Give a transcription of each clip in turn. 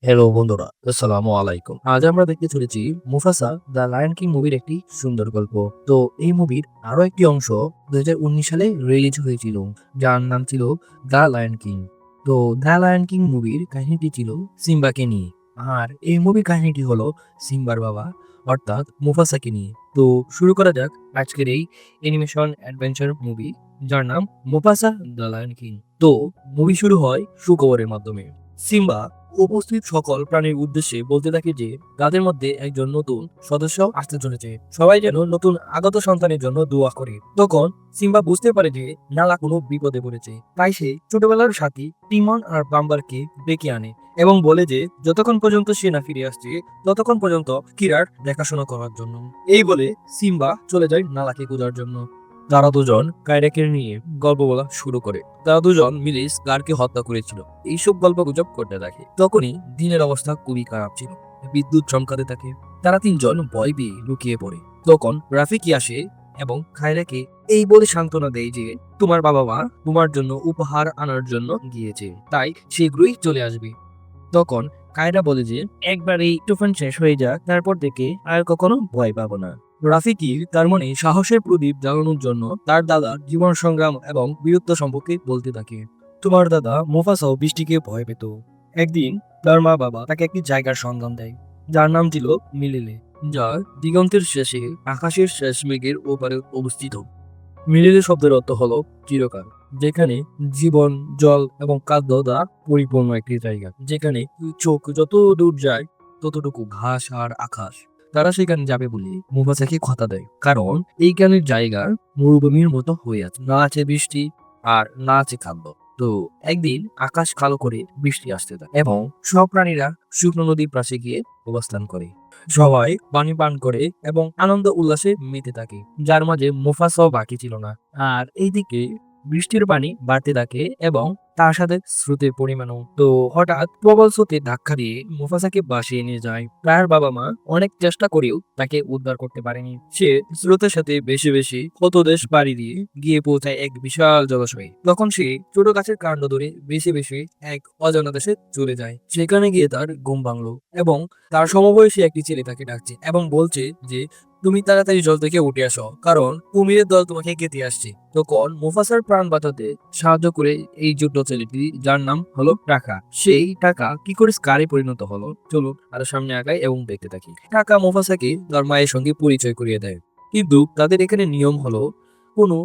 Hello বন্ধুরা, আসসালামু আলাইকুম। আজ আমরা দেখতে চলেছি মুফাসা দ্য লায়ন কিং মুভির একটি সুন্দর গল্প। তো এই মুভির আরো একটি অংশ 2019 সালে রিলিজ হয়েছিল, যার নাম ছিল দ্য লায়ন কিং। তো দ্য লায়ন কিং মুভির কাহিনীটি ছিল সিম্বাকে নিয়ে। আর এই মুভির কাহিনীটি হলো সিম্বার বাবা অর্থাৎ মুফাসাকে নিয়ে। তো শুরু করা যাক আজকের এই অ্যানিমেশন অ্যাডভেঞ্চার মুভি, যার নাম মুফাসা দ্য লায়ন কিং। তো মুভি শুরু হয় সুখবরের মাধ্যমে। সিম্বা উপস্থিত সকল প্রাণীর উদ্দেশ্যে বলতে থাকে যে তাদের মধ্যে একজন নতুন সদস্য আসতে চলেছে, সবাই যেন নতুন আগত সন্তানের জন্য দোয়া করে। তখন সিম্বা বুঝতে পারে যে নালা কোনো বিপদে পড়েছে, তাই সে ছোটবেলার সাথী টিমন আর বাম্বারকে ডেকে আনে এবং বলে যে যতক্ষণ পর্যন্ত সে না ফিরে আসছে ততক্ষণ পর্যন্ত কিরার দেখাশোনা করার জন্য। এই বলে সিম্বা চলে যায় নালাকে খোঁজার জন্য। তারা দুজন কায়রাকে নিয়ে গল্প বলা শুরু করে। তারা দুজন মিলে স্কারকে হত্যা করেছিল, এইসব গল্প গুজব করতে থাকে। তখনই দিনের অবস্থা খুবই খারাপ ছিল, বিদ্যুৎ চমকাতে থাকে। তারা তিনজন ভয় পেয়ে লুকিয়ে পড়ে। তখন রাফিকি আসে এবং কায়রাকে এই বলে সান্ত্বনা দেয় যে তোমার বাবা মা তোমার জন্য উপহার আনার জন্য গিয়েছে, তাই শীঘ্রই চলে আসবে। তখন কায়রা বলে যে একবার এই তুফান শেষ হয়ে যাক, তারপর থেকে আর কখনো ভয় পাবো না। রাফিকি তার মনে সাহসের প্রদীপ জ্বালানোর জন্য তার দাদার জীবন সংগ্রাম এবং বীরত্ব সম্পর্কে বলতে থাকে। তোমার দাদা মুফাসাও বৃষ্টিকে ভয় পেত। একদিন তার মা বাবা তাকে একটি জায়গার সন্ধান দেয়, যার নাম ছিল মিলিলে, যা দিগন্তের শেষে আকাশের শেষ মেঘের ওপারে অবস্থিত। মিলিলে শব্দের অর্থ হলো চিরকাল, যেখানে জীবন, জল এবং খাদ্য দ্বারা পরিপূর্ণ একটি জায়গা, যেখানে চোখ যত দূর যায় ততটুকু ঘাস আর আকাশ। তারা সেখানে যাবে বলে মুফাসাকে কথা দেয়, কারণ এইখানের জায়গা মরুভূমির মতো হয়ে আছে, না আছে বৃষ্টি আর না আছে খাদ্য। তো একদিন আকাশ কালো করে বৃষ্টি আসতে থাকে এবং সব প্রাণীরা শুকনো নদীর পাশে গিয়ে অবস্থান করে। সবাই পানি পান করে এবং আনন্দ উল্লাসে মেতে থাকে, যার মাঝে মুফাসাও বাকি ছিল না। আর এইদিকে বৃষ্টির পানি বাড়তে থাকে এবং তার সাথে স্রোতের পরিমাণও। তো হঠাৎ প্রবল স্রোতে ধাক্কা দিয়ে মুফাসাকে ভাসিয়ে নিয়ে যায়। তার বাবা মা অনেক চেষ্টা করেও তাকে উদ্ধার করতে পারেনি। সে স্রোতের সাথে বেশি বেশি কত দেশ পাড়ি দিয়ে গিয়ে পৌঁছায় এক বিশাল জলাশয়ে। তখন সে ছোট গাছের কাণ্ড ধরে বেশি বেশি এক অজানা দেশে চলে যায়। সেখানে গিয়ে তার ঘুম ভাঙলো এবং তার সমবয়সী একটি ছেলে তাকে ডাকছে এবং বলছে যে তুমি তাড়াতাড়ি জল থেকে উঠে আসো, কারণ কুমিরের দল তোমাকে খেতে আসছে। তখন মুফাসার প্রাণ বাঁচাতে সাহায্য করে এই ছোট্ট ছেলেটি, যার নাম হলো টাকা। সেই টাকা কি করে স্কারে পরিণত হলো চলুন আরো সামনে আগাই এবং দেখতে থাকি। টাকা মুফাসাকে তার মায়ের সঙ্গে পরিচয় করিয়ে দেয়, কিন্তু তাদের এখানে নিয়ম হলো কোনো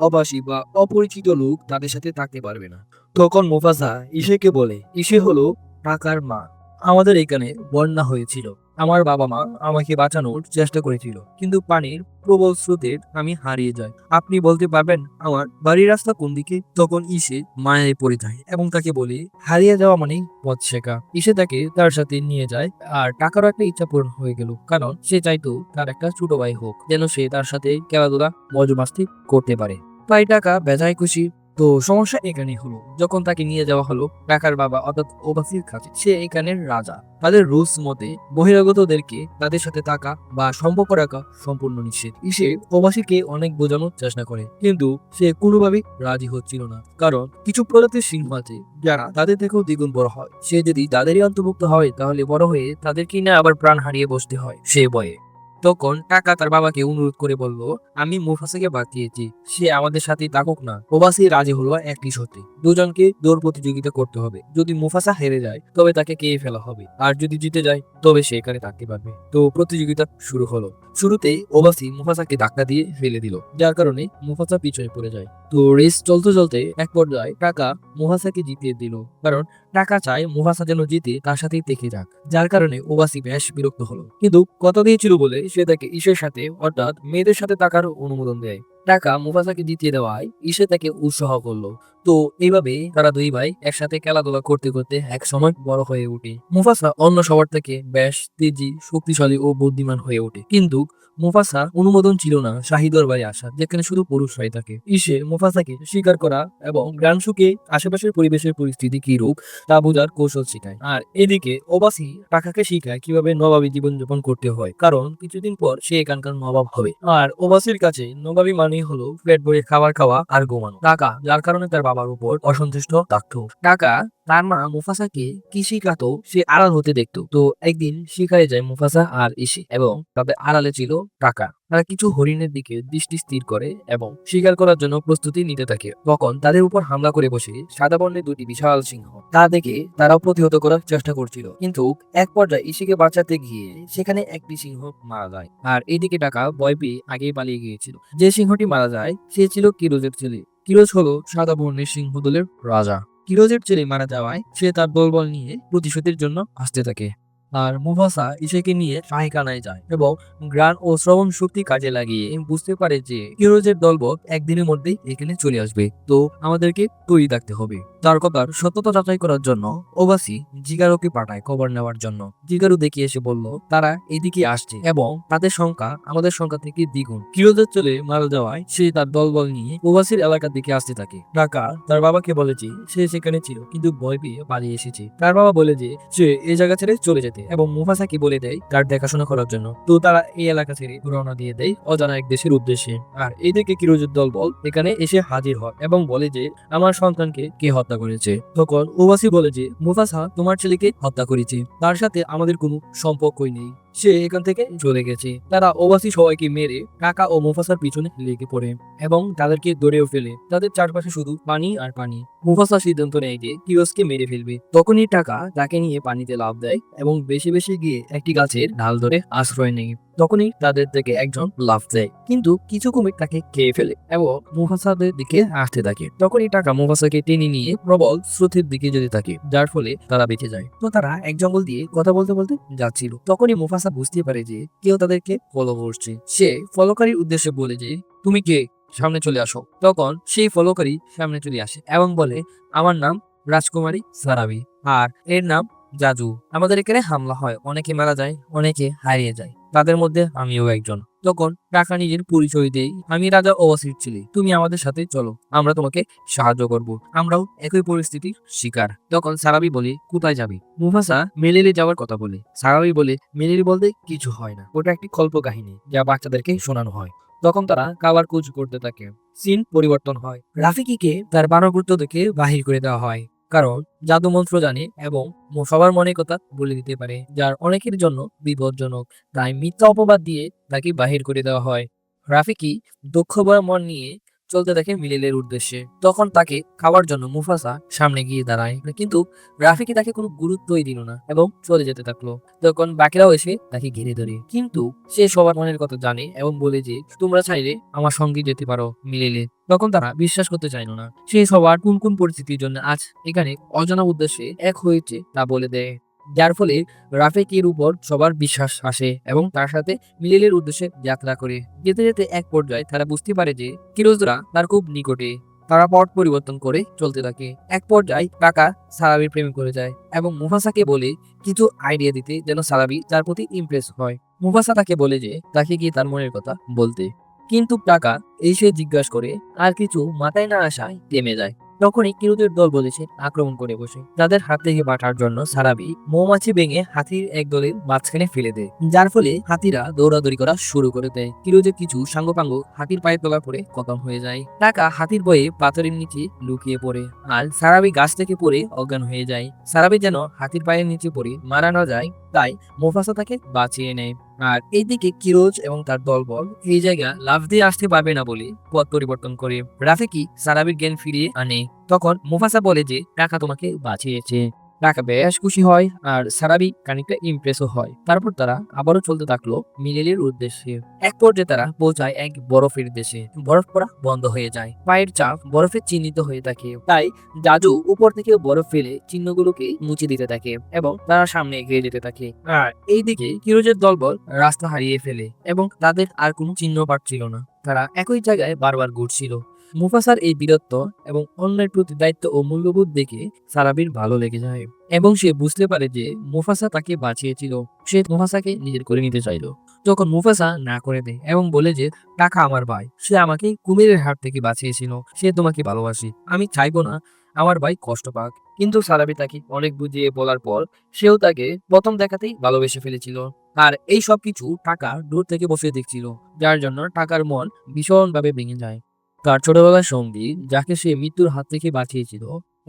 অবাসী বা অপরিচিত লোক তাদের সাথে থাকতে পারবে না। তখন মুফাসা ইসেকে বলে, ইসে হলো টাকার মা। আমাদের এখানে বন্যা হয়েছিল, আমার বাবা মা আমাকে বাঁচানোর চেষ্টা করেছিল, কিন্তু পানির প্রবল স্রোতে আমি হারিয়ে যাই। আপনি বলতে পারবেন আমার বাড়ির রাস্তা কোন দিকে? তখন ইসে মায়ায় পড়ে যায় এবং তাকে বলে হারিয়ে যাওয়া মানে পথ শেখা। ইসে তাকে তার সাথে নিয়ে যায়। আর টাকারও একটা ইচ্ছা পূরণ হয়ে গেল, কারণ সে চাইতো তার একটা ছোট ভাই হোক, যেন সে তার সাথে খেলাধুলা মজা মাস্তি করতে পারে। তাই টাকা বেজায় খুশি। তো সমস্যা এখানে হলো, যখন তাকে নিয়ে যাওয়া হলো টাকার বাবা অর্থাৎ ওবাসির কাছে, সে এখানের রাজা। তাদের রুলস মতে বহিরাগতদেরকে তাদের সাথে থাকা বা সম্পর্ক রাখা সম্পূর্ণ নিষেধ। সে ওবাসীকে অনেক বোঝানোর চেষ্টা করে, কিন্তু সে কোনোভাবেই রাজি হচ্ছিল না, কারণ কিছু প্রজাতির সিংহ আছে যারা তাদের থেকেও দ্বিগুণ বড় হয়। সে যদি তাদেরই অন্তর্ভুক্ত হয় তাহলে বড় হয়ে তাদেরকে না আবার প্রাণ হারিয়ে বসতে হয় সে ভয়ে। তখন টাকা তার বাবাকে অনুরোধ করে বলল, আমি মুফাসাকে বাঁচিয়েছি, সে আমাদের সাথে থাকুক না। ওবাসী রাজি হলো একটি শর্তে, দুজনকে দৌড় প্রতিযোগিতা করতে হবে। যদি মুফাসা হেরে যায় তবে তাকে খেয়ে ফেলা হবে, আর যদি জিতে যায় তবে সে এখানে থাকতে পারবে। তো প্রতিযোগিতা শুরু হলো। শুরুতেই ওবাসী মুফাসাকে ধাক্কা দিয়ে ফেলে দিল, যার কারণে মুফাসা পিছনে পড়ে যায়। তো রেস চলতে চলতে এক পর্যায়ে টাকা মুফাসাকে জিতিয়ে দিল, কারণ টাকা চায় মুফাসা যেন জিতে তার সাথেই থেকে যাক, যার কারণে ওবাসী বেশ বিরক্ত হলো। কিন্তু কথা দিয়েছিল বলে সে তাকে ঈশের সাথে অর্থাৎ মেয়েদের সাথে থাকার অনুমোদন দেয়। টাকা মুফাসাকে জিতিয়ে দেওয়ায় ঈশে তাকে উৎসাহ করলো। তো এইভাবে তারা দুই ভাই একসাথে খেলাধুলা করতে করতে এক সময় বড় হয়ে ওঠে। মুফাসা অন্য সবার থেকে বেশ তেজি, শক্তিশালী ও বুদ্ধিমান হয়ে ওঠে, কিন্তু মুফাসা অনুমোদন ছিল না শাহী দরবারে আসা, যেখানে শুধু পুরুষরাই থাকে। ঈশে মুফাসাকে শিকার করা এবং গ্রামসুকে আশেপাশের পরিবেশের পরিস্থিতি কি রূপ তা বোঝার কৌশল শেখায়। আর এদিকে ওবাসী টাকাকে শিখায় কিভাবে নবাবী জীবনযাপন করতে হয়, কারণ কিছুদিন পর সে এখানকার নবাব হবে। আর ওবাসীর কাছে নবাবী মানে হলো পেট ভরে খাবার খাওয়া আর ঘুমানো। টাকা যার কারণে তার বাবার উপর অসন্তুষ্ট থাকতো। টাকা তার মা মুফাসাকে কি শিখাতো সে আড়াল হতে দেখতো। তো একদিন শিকারে যায় মুফাসা আর ইসি এবং তাদের আড়ালে ছিল টাকা। তারা কিছু হরিণের দিকে দৃষ্টি স্থির করে এবং শিকার করার জন্য প্রস্তুতি নিতে থাকে। তখন তাদের উপর হামলা করে বসে সাদা বর্ণের দুটি বিশাল সিংহ। তা দেখে তারাও প্রতিহত করার চেষ্টা করছিল, কিন্তু এক পর্যায়ে ইসিকে বাঁচাতে গিয়ে সেখানে একটি সিংহ মারা যায়। আর এইদিকে টাকা ভয় পেয়ে আগেই পালিয়ে গিয়েছিল। যে সিংহটি মারা যায় সে ছিল কিরোজের ছেলে। কিরোজ হলো সাদা বর্ণের সিংহ দলের রাজা। কিরোজের ছেলে মারা যাওয়ায় সে তার দলবল নিয়ে প্রতিশোধের জন্য আসতে থাকে। আর মুফাসা ইসেকে নিয়ে শাহিকানায় যায় এবং গ্রান ও শ্রবণ শক্তি কাজে লাগিয়ে বুঝতে পারে যে কিরোজের দলবল একদিনের মধ্যেই এখানে চলে আসবে, তো আমাদেরকে তৈরি থাকতে হবে। তার কথার সত্যতা যাচাই করার জন্য ওবাসি জিগারোকে পাঠায় খবর নেওয়ার জন্য। জিগারু দেখে এসে বলল তারা এদিকে আসছে এবং তাদের সংখ্যা আমাদের সংখ্যা থেকে দ্বিগুণ। কিরোজের চলে মারা যাওয়ায় সে তার দলবল নিয়ে ওবাসির এলাকার দিকে আসতে থাকে। টাকা তার বাবাকে বলে যে সে সেখানে ছিল কিন্তু ভয় পেয়ে পালিয়ে এসেছে। তার বাবা বলে যে সে এই জায়গা ছেড়ে চলে যেতে এবং মুফাসাকে বলে দেয় তার দেখাশোনা করার জন্য। তো তারা এই এলাকা ছেড়ে রওনা দিয়ে দেয় অজানা এক দেশের উদ্দেশ্যে। আর এদিকে কিরোজের দলবল এখানে এসে হাজির হয় এবং বলে যে আমার সন্তানকে কে হত্যা করেছে। তখন ওবাসি বলে যে মুফাসা তোমার ছেলেকে হত্যা করেছে, তার সাথে আমাদের কোনো সম্পর্কই নেই, সে এখান থেকে চলে গেছে। তারা ওবাসি সবাইকে মেরে টাকা ও মুফাসার পিছনে লেগে পড়ে এবং তাদেরকে ধরেও ফেলে। তাদের চারপাশে শুধু পানি আর পানি। মুফাসা সিদ্ধান্ত নেয় যে কিরোজকে মেরে ফেলবে। তখনই টাকা তাকে নিয়ে পানিতে লাফ দেয় এবং বেশি বেশি গিয়ে একটি গাছের ঢাল ধরে আশ্রয় নেয়। তখনই তাদের থেকে একজন লাফ দেয়, কিন্তু কিছু কুমির তাকে খেয়ে ফেলে এবং মুফাসাদের দিকে আসতে থাকে। তখনই টাকা মুফাসাকে টেনে নিয়ে প্রবল স্রোতের দিকে যেতে থাকে, যার ফলে তারা বেঁচে যায়। তো তারা এক জঙ্গল দিয়ে কথা বলতে বলতে যাচ্ছিল। তখনই মুফাসা বুঝতে পারে যে কেউ তাদেরকে ফলো করছে। সে ফলোকারীর উদ্দেশ্যে বলে যে তুমি কে, সামনে চলে আসো। তখন সেই ফলোকারী সামনে চলে আসে এবং বলে আমার নাম রাজকুমারী সারাবি আর এর নাম জাজু। আমাদের এখানে হামলা হয়, অনেকে মারা যায়, অনেকে হারিয়ে যায়, তাদের মধ্যে আমিও একজন। তখন টাকা নিজের পরিচয় দেই, আমি রাজা ওয়াসির ছেলে, তুমি আমাদের সাথে চলো, আমরা তোমাকে সাহায্য করব, আমরাও একই পরিস্থিতির শিকার। তখন সারাবি বলে কোথায় যাবি? মুফাসা মেলেলে যাওয়ার কথা বলে। সারাবি বলে মেলেলি বলতে কিছু হয় না, ওটা একটি কল্প কাহিনী যা বাচ্চাদেরকে শোনানো হয়। তখন তারা খাবার খোঁজ করতে থাকে। সিন পরিবর্তন হয়। রাফিকিকে তার বানরগুত্র থেকে বাহির করে দেওয়া হয়, কারণ জাদু মন্ত্র জানে এবং সবার মনের কথা বলে দিতে পারে, যার অনেকের জন্য বিপজ্জনক। তাই মিথ্যা অপবাদ দিয়ে তাকে বাহির করে দেওয়া হয়। রাফিকি দক্ষ ভরা মন নিয়ে চলতে থাকে মিলেলের উদ্দেশ্যে। তখন তাকে খাওয়ার জন্য মুফাসা সামনে গিয়ে দাঁড়ায়, কিন্তু রাফিকি তাকে কোনো গুরুত্বই দিল না এবং চলে যেতে থাকলো। তখন বাকিরাও এসে তাকে ঘিরে ধরে, কিন্তু সে সবার মনের কথা জানে এবং বলে যে তোমরা চাইলে আমার সঙ্গে যেতে পারো মিলেলে। তখন তারা বিশ্বাস করতে চাইল না সে সবার কোন কোন পরিস্থিতির জন্য আজ এখানে অজানা উদ্দেশ্যে এক হয়েছে তা বলে দেয়, যার ফলে রাফিকের উপর সবার বিশ্বাস আসে এবং তার সাথে মিলেলের উদ্দেশ্যে যাত্রা করে। যেতে যেতে এক পর্যায়ে তারা বুঝতে পারে যে কিরোজরা তার খুব নিকটে। তারা পথ পরিবর্তন করে চলতে থাকে। এক পর্যায়ে টাকা সারাবির প্রেমে পড়ে যায় এবং মুফাসাকে বলে কিছু আইডিয়া দিতে যেন সারাবি তার প্রতি ইমপ্রেস হয়। মুফাসা তাকে বলে যে তাকে গিয়ে তার মনের কথা বলতে, কিন্তু টাকা এসে জিজ্ঞাসা করে আর কিছু মাথায় না আসায় থেমে যায়। তখনই কিরুদের দল বলেছে আক্রমণ করে বসে। তাদের হাত থেকে বাঁচার জন্য সারাবি মৌমাছি ভেঙে হাতির এক দলের মাঝখানে ফেলে দেয়, যার ফলে হাতিরা দৌড়াদৌড়ি করা শুরু করে দেয়। কিরুজের কিছু সাঙ্গপাঙ্গ হাতির পায়ে তোলা পড়ে খতম হয়ে যায়। টাকা হাতির বয়ে পাথরের নিচে লুকিয়ে পড়ে আর সারাবি গাছ থেকে পড়ে অজ্ঞান হয়ে যায়। সারাবি যেন হাতির পায়ের নিচে পড়ে মারা না যায় তাই মুফাসা তাকে বাঁচিয়ে নেয়। আর এইদিকে কিরোজ এবং তার দলবল এই জায়গা লাফ দিয়ে আসতে পারবে না বলে পথ পরিবর্তন করে রাফিকি সারাবির জ্ঞান ফিরিয়ে আনে। তখন মুফাসা বলে যে টাকা তোমাকে বাঁচিয়েছে। টাকা বেশ খুশি হয় আর সারাবি খানিকটা ইমপ্রেসও হয়। তারপর তারা আবারও চলতে থাকলো মিলেলের উদ্দেশ্যে। এক পর্যায়ে তারা পৌঁছায় এক বরফের দেশে। বরফ পড়া বন্ধ হয়ে যায়, পায়ের চাপ বরফে চিহ্নিত হয়ে থাকে। তাই জাদু উপর থেকে বরফ ফেলে চিহ্নগুলোকে মুছে দিতে থাকে এবং তারা সামনে এগিয়ে যেতে থাকে। আর এইদিকে কিরোজের দলবল রাস্তা হারিয়ে ফেলে এবং তাদের আর কোনো চিহ্ন পাচ্ছিল না। তারা একই জায়গায় বারবার ঘুরছিল। মুফাসার এই বীরত্ব এবং অন্যের প্রতি দায়িত্ব ও মূল্যবোধ দেখে সারাবির ভালো লেগে যায় এবং সে বুঝতে পারে যে মুফাসা তাকে বাঁচিয়েছিল। সে মুফাসাকে নিজের করে নিতে চাইল। তখন মুফাসা না করে দেয় এবং বলে যে টাকা আমার ভাই, সে আমাকে কুমিরের হাত থেকে বাঁচিয়েছিল, সে তোমাকে ভালোবাসে, আমি চাইবো না আমার ভাই কষ্ট পাক। কিন্তু সারাবি তাকে অনেক বুঝিয়ে বলার পর সেও তাকে প্রথম দেখাতেই ভালোবেসে ফেলেছিল। আর এই সব কিছু টাকা দূর থেকে বসে দেখছিল, যার জন্য টাকার মন ভীষণভাবে ভেঙে যায়। তার ছোটবেলার সঙ্গী যাকে সে মৃত্যুর হাত থেকে বাঁচিয়েছিল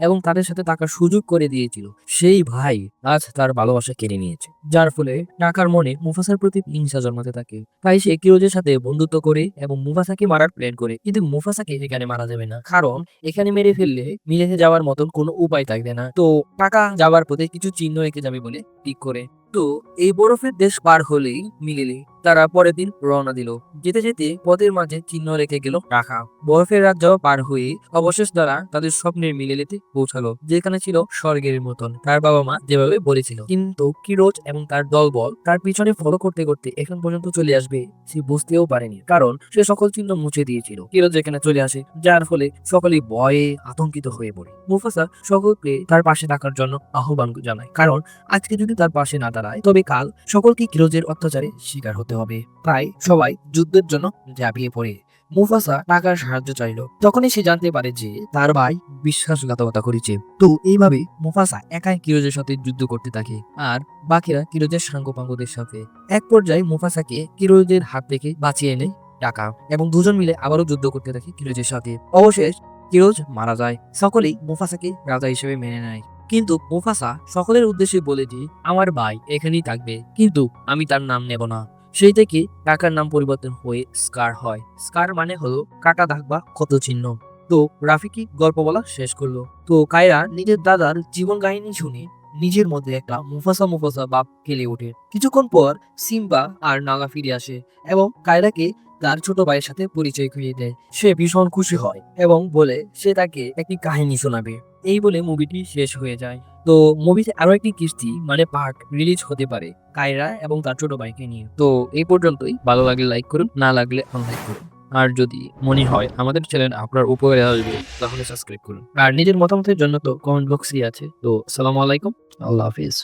এবং তাদের সাথে থাকার সুযোগ করে দিয়েছিল, সেই ভাই আজ তার ভালোবাসা কেড়ে নিয়েছে, যার ফলে টাকার মনে মুফাসার প্রতি হিংসা জন্মাতে থাকে। তাই সে কিরোজের সাথে বন্ধুত্ব করে এবং মুফাসাকে মারার প্ল্যান করে, কিন্তু মুফাসাকে এখানে মারা যাবে না, কারণ এখানে মেরে ফেললে মিলে যাওয়ার মতন কোনো উপায় থাকবে না। তো টাকা যাওয়ার পথে কিছু চিহ্ন রেখে যাবে বলে ঠিক করে। তো এই বরফের দেশ পার হলেই মিলেলি তারা পরের দিন রওনা দিল। যেতে যেতে পথের মাঝে চিহ্ন রেখে গেল টাকা। বরফের রাজ্য পার হয়ে অবশেষ তারা তাদের স্বপ্নের মিলেলিতে পৌঁছালো, যেখানে ছিল স্বর্গের মতন তার বাবা মা যেভাবে বলেছিল। কিন্তু কিরোজ এবং তার দলবল তার পিছনে ফলো করতে করতে এখন পর্যন্ত চলে আসবে সে বুঝতেও পারেনি, কারণ সে সকল চিহ্ন মুছে দিয়েছিল। কিরোজ এখানে চলে আসে, যার ফলে সকলেই ভয়ে আতঙ্কিত হয়ে পড়ে। মুফাসা সকলকে তার পাশে থাকার জন্য আহ্বান জানায়, কারণ আজকে যদি তার পাশে না দাঁড়ায় তবে কাল সকলকে কিরোজের অত্যাচারে শিকার হতে হবে। তাই সবাই যুদ্ধের জন্য ঝাঁপিয়ে পড়ে। মুফাসা টাকার সাহায্য চাইল, তখনই সে জানতে পারে যে তার ভাই বিশ্বাসঘাতকতা করেছে। তো এইভাবে মুফাসা একাই কিরোজের সাথে যুদ্ধ করতে থাকে, আর বাকিরা কিরোজের সাঙ্গপাঙ্গদের সাথে। এক পর্যায়ে মুফাসাকে কিরোজের হাত থেকে বাঁচিয়ে এনে টাকা এবং দুজন মিলে আবারও যুদ্ধ করতে থাকে কিরোজের সাথে। অবশেষ কিরোজ মারা যায়। সকলেই মুফাসাকে রাজা হিসেবে মেনে নেয়, কিন্তু মুফাসা সকলের উদ্দেশ্যে বলে যে আমার ভাই এখানেই থাকবে, কিন্তু আমি তার নাম নেব না। সেই থেকে টাকার নাম পরিবর্তন হয়ে স্কার হয়। স্কার মানে হলো কাটা দাগ বা ক্ষত চিহ্ন। তো রাফিকি গল্প বলা শেষ করলো। তো কায়রা নিজের দাদার জীবন কাহিনী শুনে নিজের মধ্যে একটা মুফাসা মুফাসা ভাব খেলে ওঠে। কিছুক্ষণ পর সিম্বা আর নাগা ফিরে আসে এবং কায়রাকে তার ছোট ভাইয়ের সাথে পরিচয় করিয়ে দেয়। সে ভীষণ খুশি হয় এবং বলে সে তাকে একটি কাহিনী শোনাবে। এই বলে মুভিটি শেষ হয়ে যায়। তো মুভিতে আরো একটি কিস্তি মানে পার্ট রিলিজ হতে পারে কায়রা এবং তার ছোট ভাইকে নিয়ে। তো এই পর্যন্তই। ভালো লাগলে লাইক করুন, না লাগলে আনলাইক করুন। আর যদি মনে হয় আমাদের চ্যানেল আপনার উপকারে আসবে তাহলে সাবস্ক্রাইব করুন। আর নিজের মতামতের জন্য তো কমেন্ট বক্সই আছে। তো আসসালামু আলাইকুম, আল্লাহ হাফিজ।